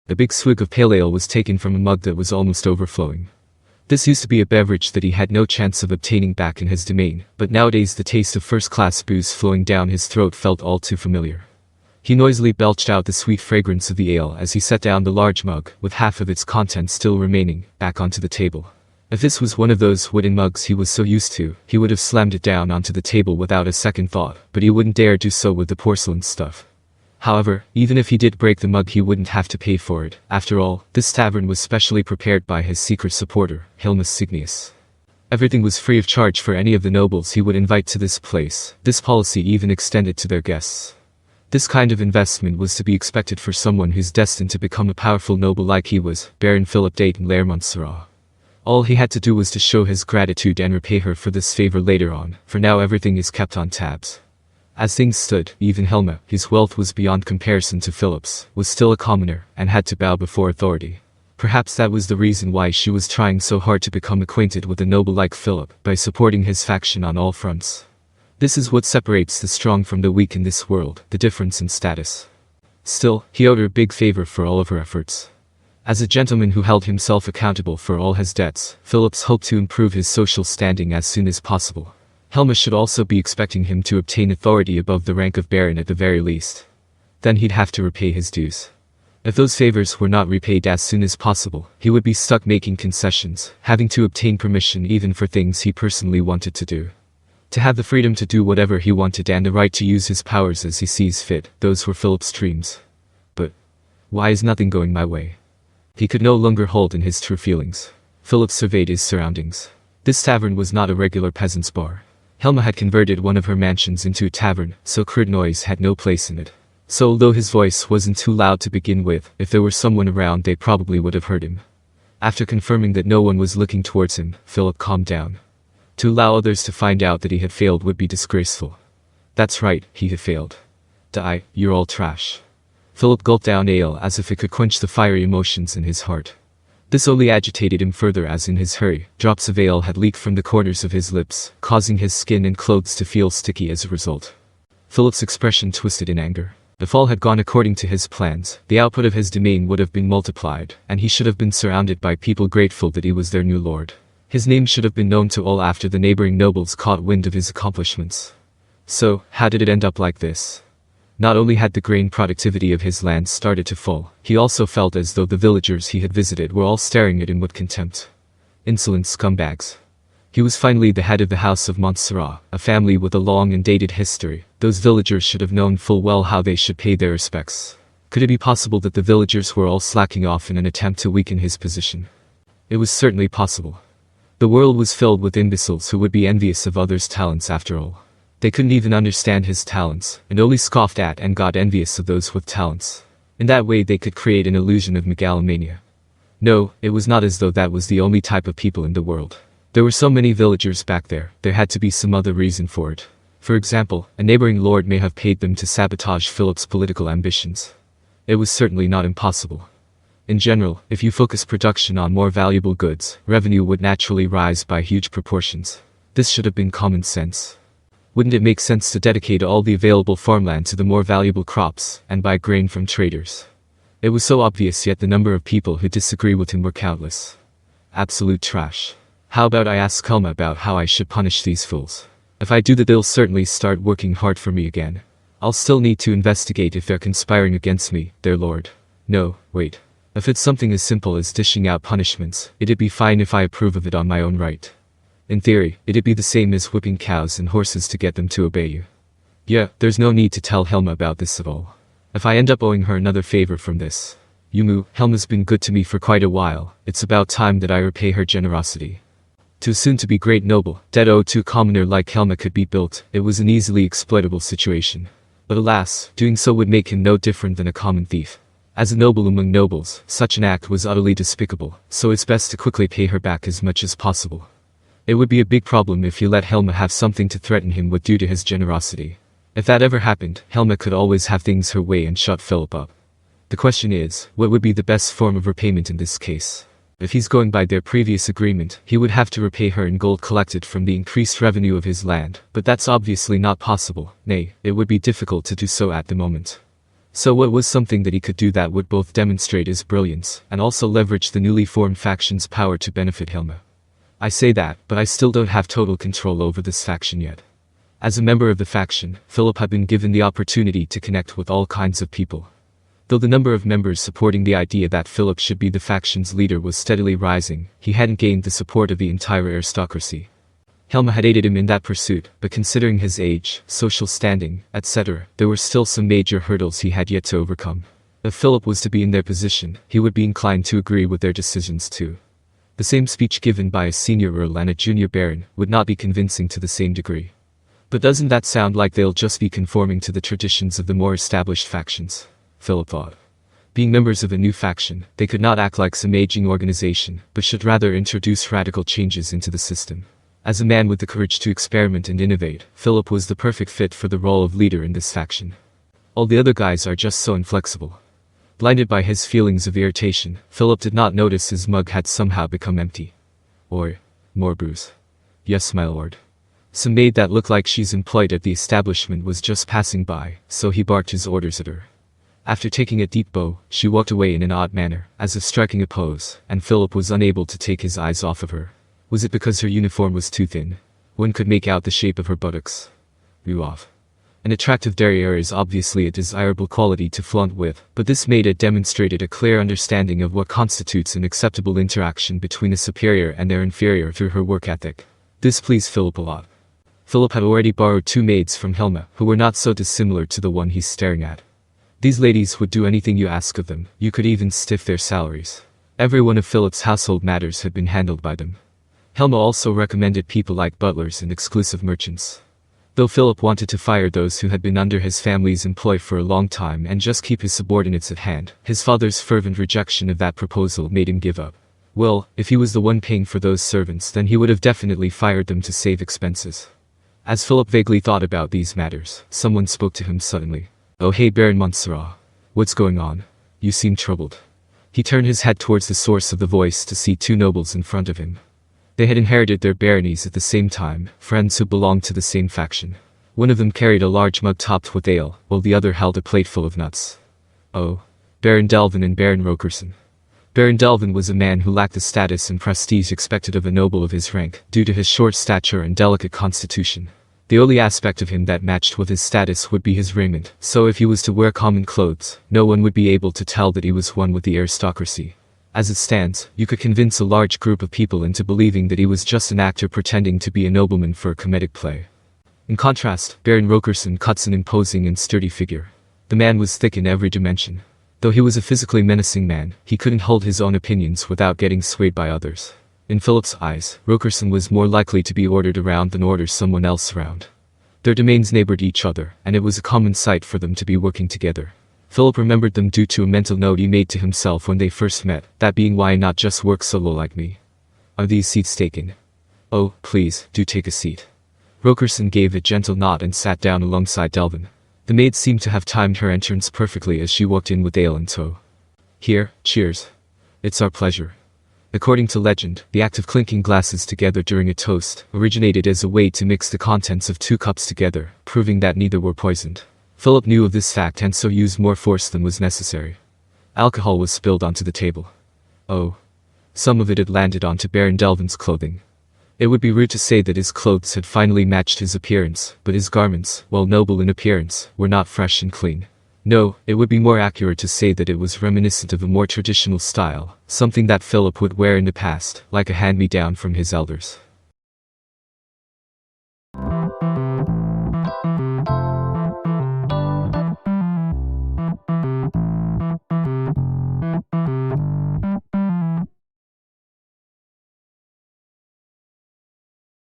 A big swig of pale ale was taken from a mug that was almost overflowing. This used to be a beverage that he had no chance of obtaining back in his domain, but nowadays the taste of first-class booze flowing down his throat felt all too familiar. He noisily belched out the sweet fragrance of the ale as he set down the large mug, with half of its contents still remaining, back onto the table. If this was one of those wooden mugs he was so used to, he would have slammed it down onto the table without a second thought, but he wouldn't dare do so with the porcelain stuff. However, even if he did break the mug he wouldn't have to pay for it. After all, this tavern was specially prepared by his secret supporter, Hilma Signius. Everything was free of charge for any of the nobles he would invite to this place. This policy even extended to their guests. This kind of investment was to be expected for someone who's destined to become a powerful noble like he was, Baron Philip Dayton Lair Montserrat. All he had to do was to show his gratitude and repay her for this favor later on. For now everything is kept on tabs. As things stood, even Helma, whose wealth was beyond comparison to Philip's, was still a commoner, and had to bow before authority. Perhaps that was the reason why she was trying so hard to become acquainted with a noble like Philip, by supporting his faction on all fronts. This is what separates the strong from the weak in this world, the difference in status. Still, he owed her a big favor for all of her efforts. As a gentleman who held himself accountable for all his debts, Philip's hoped to improve his social standing as soon as possible. Helma should also be expecting him to obtain authority above the rank of Baron at the very least. Then he'd have to repay his dues. If those favors were not repaid as soon as possible, he would be stuck making concessions, having to obtain permission even for things he personally wanted to do. To have the freedom to do whatever he wanted and the right to use his powers as he sees fit, those were Philip's dreams. But why is nothing going my way? He could no longer hold in his true feelings. Philip surveyed his surroundings. This tavern was not a regular peasant's bar. Helma had converted one of her mansions into a tavern, so crude noise had no place in it. So although his voice wasn't too loud to begin with, if there were someone around they probably would have heard him. After confirming that no one was looking towards him, Philip calmed down. To allow others to find out that he had failed would be disgraceful. That's right, he had failed. Die, you're all trash. Philip gulped down ale as if it could quench the fiery emotions in his heart. This only agitated him further as in his hurry, drops of ale had leaked from the corners of his lips, causing his skin and clothes to feel sticky as a result. Philip's expression twisted in anger. If all had gone according to his plans, the output of his domain would have been multiplied, and he should have been surrounded by people grateful that he was their new lord. His name should have been known to all after the neighboring nobles caught wind of his accomplishments. So, how did it end up like this? Not only had the grain productivity of his land started to fall, he also felt as though the villagers he had visited were all staring at him with contempt. Insolent scumbags. He was finally the head of the House of Montserrat, a family with a long and dated history. Those villagers should have known full well how they should pay their respects. Could it be possible that the villagers were all slacking off in an attempt to weaken his position? It was certainly possible. The world was filled with imbeciles who would be envious of others' talents after all. They couldn't even understand his talents, and only scoffed at and got envious of those with talents. In that way they could create an illusion of megalomania. No, it was not as though that was the only type of people in the world. There were so many villagers back there had to be some other reason for it. For example, a neighboring lord may have paid them to sabotage Philip's political ambitions. It was certainly not impossible. In general, if you focus production on more valuable goods, revenue would naturally rise by huge proportions. This should have been common sense. Wouldn't it make sense to dedicate all the available farmland to the more valuable crops, and buy grain from traders? It was so obvious, yet the number of people who disagree with him were countless. Absolute trash. How about I ask Helma about how I should punish these fools? If I do that they'll certainly start working hard for me again. I'll still need to investigate if they're conspiring against me, their lord. No, wait. If it's something as simple as dishing out punishments, it'd be fine if I approve of it on my own right. In theory, it'd be the same as whipping cows and horses to get them to obey you. Yeah, there's no need to tell Helma about this at all. If I end up owing her another favor from this. Yumu, Helma's been good to me for quite a while, it's about time that I repay her generosity. Too soon to be great noble, debt owed to a commoner like Helma could be built, it was an easily exploitable situation. But alas, doing so would make him no different than a common thief. As a noble among nobles, such an act was utterly despicable, so it's best to quickly pay her back as much as possible. It would be a big problem if he let Helma have something to threaten him with due to his generosity. If that ever happened, Helma could always have things her way and shut Philip up. The question is, what would be the best form of repayment in this case? If he's going by their previous agreement, he would have to repay her in gold collected from the increased revenue of his land, but that's obviously not possible. Nay, it would be difficult to do so at the moment. So what was something that he could do that would both demonstrate his brilliance and also leverage the newly formed faction's power to benefit Helma? I say that, but I still don't have total control over this faction yet. As a member of the faction, Philip had been given the opportunity to connect with all kinds of people. Though the number of members supporting the idea that Philip should be the faction's leader was steadily rising, he hadn't gained the support of the entire aristocracy. Helma had aided him in that pursuit, but considering his age, social standing, etc., there were still some major hurdles he had yet to overcome. If Philip was to be in their position, he would be inclined to agree with their decisions too. The same speech given by a senior earl and a junior baron would not be convincing to the same degree. But doesn't that sound like they'll just be conforming to the traditions of the more established factions? Philip thought. Being members of a new faction, they could not act like some aging organization, but should rather introduce radical changes into the system. As a man with the courage to experiment and innovate, Philip was the perfect fit for the role of leader in this faction. All the other guys are just so inflexible. Blinded by his feelings of irritation, Philip did not notice his mug had somehow become empty. Or, more brews. Yes, my lord. Some maid that looked like she's employed at the establishment was just passing by, so he barked his orders at her. After taking a deep bow, she walked away in an odd manner, as if striking a pose, and Philip was unable to take his eyes off of her. Was it because her uniform was too thin? One could make out the shape of her buttocks. Blew off. An attractive derriere is obviously a desirable quality to flaunt with, but this maid demonstrated a clear understanding of what constitutes an acceptable interaction between a superior and their inferior through her work ethic. This pleased Philip a lot. Philip had already borrowed 2 maids from Helma, who were not so dissimilar to the one he's staring at. These ladies would do anything you ask of them, you could even stiff their salaries. Every one of Philip's household matters had been handled by them. Helma also recommended people like butlers and exclusive merchants. Though Philip wanted to fire those who had been under his family's employ for a long time and just keep his subordinates at hand, his father's fervent rejection of that proposal made him give up. Well, if he was the one paying for those servants, then he would have definitely fired them to save expenses. As Philip vaguely thought about these matters, someone spoke to him suddenly. "Oh hey Baron Montserrat. What's going on? You seem troubled." He turned his head towards the source of the voice to see 2 nobles in front of him. They had inherited their baronies at the same time, friends who belonged to the same faction. One of them carried a large mug topped with ale, while the other held a plate full of nuts. Oh. Baron Delvin and Baron Rokerson. Baron Delvin was a man who lacked the status and prestige expected of a noble of his rank, due to his short stature and delicate constitution. The only aspect of him that matched with his status would be his raiment, so if he was to wear common clothes, no one would be able to tell that he was one with the aristocracy. As it stands, you could convince a large group of people into believing that he was just an actor pretending to be a nobleman for a comedic play. In contrast, Baron Rokerson cuts an imposing and sturdy figure. The man was thick in every dimension. Though he was a physically menacing man, he couldn't hold his own opinions without getting swayed by others. In Philip's eyes, Rokerson was more likely to be ordered around than order someone else around. Their domains neighbored each other, and it was a common sight for them to be working together. Philip remembered them due to a mental note he made to himself when they first met, that being why not just work solo like me. Are these seats taken? Oh, please, do take a seat. Rokerson gave a gentle nod and sat down alongside Delvin. The maid seemed to have timed her entrance perfectly as she walked in with ale in tow. Here, cheers. It's our pleasure. According to legend, the act of clinking glasses together during a toast originated as a way to mix the contents of 2 cups together, proving that neither were poisoned. Philip knew of this fact and so used more force than was necessary. Alcohol was spilled onto the table. Oh. Some of it had landed onto Baron Delvin's clothing. It would be rude to say that his clothes had finally matched his appearance, but his garments, while noble in appearance, were not fresh and clean. No, it would be more accurate to say that it was reminiscent of a more traditional style, something that Philip would wear in the past, like a hand-me-down from his elders.